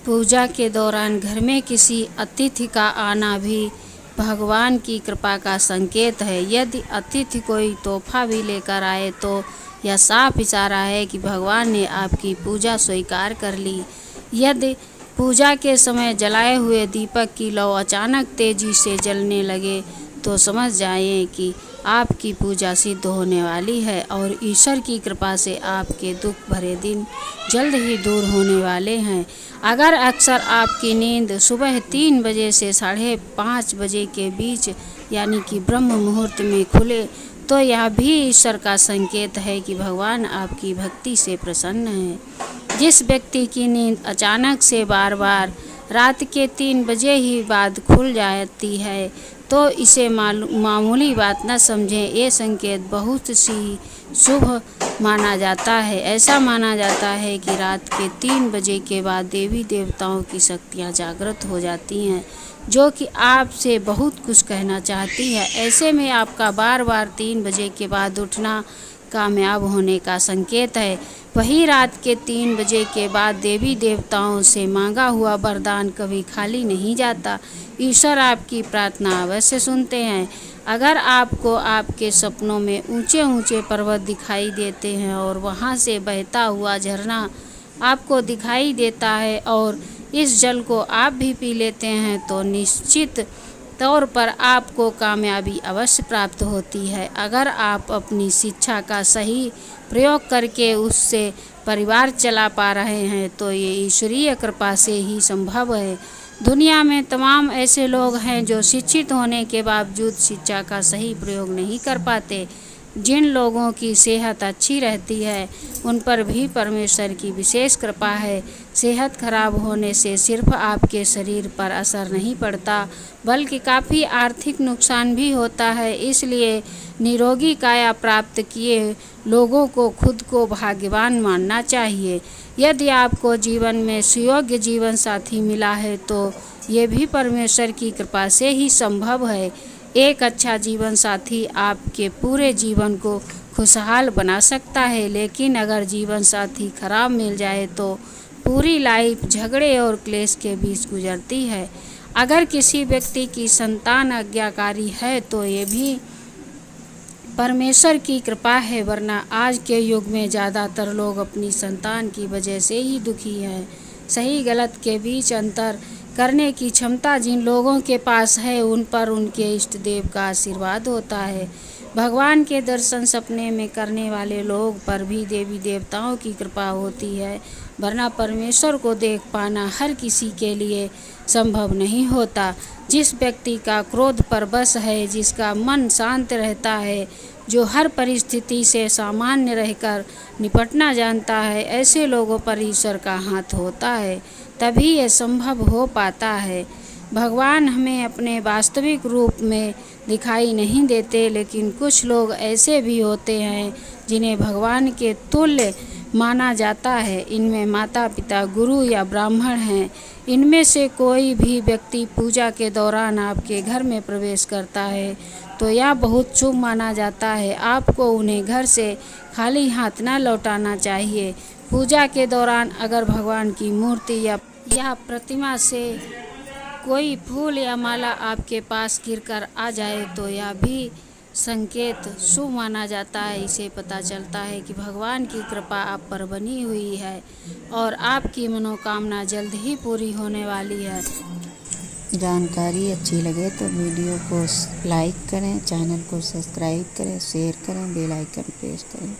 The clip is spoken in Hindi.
पूजा के दौरान घर में किसी अतिथि का आना भी भगवान की कृपा का संकेत है। यदि अतिथि कोई तोहफा भी लेकर आए तो यह साफ इशारा है कि भगवान ने आपकी पूजा स्वीकार कर ली। यदि पूजा के समय जलाए हुए दीपक की लौ अचानक तेजी से जलने लगे तो समझ जाएं कि आपकी पूजा सिद्ध होने वाली है और ईश्वर की कृपा से आपके दुख भरे दिन जल्द ही दूर होने वाले हैं। अगर अक्सर आपकी नींद सुबह 3 बजे से 5:30 बजे के बीच यानी कि ब्रह्म मुहूर्त में खुले तो यह भी ईश्वर का संकेत है कि भगवान आपकी भक्ति से प्रसन्न है। जिस व्यक्ति की नींद अचानक से बार बार रात के 3 बजे ही बाद खुल जाती है तो इसे मामूली बात न समझें। ये संकेत बहुत सी शुभ माना जाता है। ऐसा माना जाता है कि रात के 3 बजे के बाद देवी देवताओं की शक्तियाँ जागृत हो जाती हैं जो कि आपसे बहुत कुछ कहना चाहती है। ऐसे में आपका बार बार 3 बजे के बाद उठना कामयाब होने का संकेत है। वही रात के 3 बजे के बाद देवी देवताओं से मांगा हुआ वरदान कभी खाली नहीं जाता। ईश्वर आपकी प्रार्थना अवश्य सुनते हैं। अगर आपको आपके सपनों में ऊंचे ऊंचे पर्वत दिखाई देते हैं और वहां से बहता हुआ झरना आपको दिखाई देता है और इस जल को आप भी पी लेते हैं तो निश्चित तौर पर आपको कामयाबी अवश्य प्राप्त होती है। अगर आप अपनी शिक्षा का सही प्रयोग करके उससे परिवार चला पा रहे हैं तो ये ईश्वरीय कृपा से ही संभव है। दुनिया में तमाम ऐसे लोग हैं जो शिक्षित होने के बावजूद शिक्षा का सही प्रयोग नहीं कर पाते। जिन लोगों की सेहत अच्छी रहती है उन पर भी परमेश्वर की विशेष कृपा है। सेहत खराब होने से सिर्फ आपके शरीर पर असर नहीं पड़ता बल्कि काफ़ी आर्थिक नुकसान भी होता है। इसलिए निरोगी काया प्राप्त किए लोगों को खुद को भाग्यवान मानना चाहिए। यदि आपको जीवन में सुयोग्य जीवन साथी मिला है तो ये भी परमेश्वर की कृपा से ही संभव है। एक अच्छा जीवन साथी आपके पूरे जीवन को खुशहाल बना सकता है, लेकिन अगर जीवन साथी खराब मिल जाए तो पूरी लाइफ झगड़े और क्लेश के बीच गुजरती है। अगर किसी व्यक्ति की संतान आज्ञाकारी है तो ये भी परमेश्वर की कृपा है, वरना आज के युग में ज़्यादातर लोग अपनी संतान की वजह से ही दुखी हैं। सही गलत के बीच अंतर करने की क्षमता जिन लोगों के पास है उन पर उनके इष्ट देव का आशीर्वाद होता है। भगवान के दर्शन सपने में करने वाले लोग पर भी देवी देवताओं की कृपा होती है, वरना परमेश्वर को देख पाना हर किसी के लिए संभव नहीं होता। जिस व्यक्ति का क्रोध पर बस है, जिसका मन शांत रहता है, जो हर परिस्थिति से सामान्य रहकर निपटना जानता है, ऐसे लोगों पर ईश्वर का हाथ होता है, तभी यह संभव हो पाता है। भगवान हमें अपने वास्तविक रूप में दिखाई नहीं देते, लेकिन कुछ लोग ऐसे भी होते हैं जिन्हें भगवान के तुल्य माना जाता है। इनमें माता पिता, गुरु या ब्राह्मण हैं। इनमें से कोई भी व्यक्ति पूजा के दौरान आपके घर में प्रवेश करता है तो यह बहुत शुभ माना जाता है। आपको उन्हें घर से खाली हाथ न लौटाना चाहिए। पूजा के दौरान अगर भगवान की मूर्ति या प्रतिमा से कोई फूल या माला आपके पास गिरकर आ जाए तो यह भी संकेत शुभ माना जाता है। इसे पता चलता है कि भगवान की कृपा आप पर बनी हुई है और आपकी मनोकामना जल्द ही पूरी होने वाली है। जानकारी अच्छी लगे तो वीडियो को लाइक करें, चैनल को सब्सक्राइब करें, शेयर करें, बेल आइकन प्रेस करें।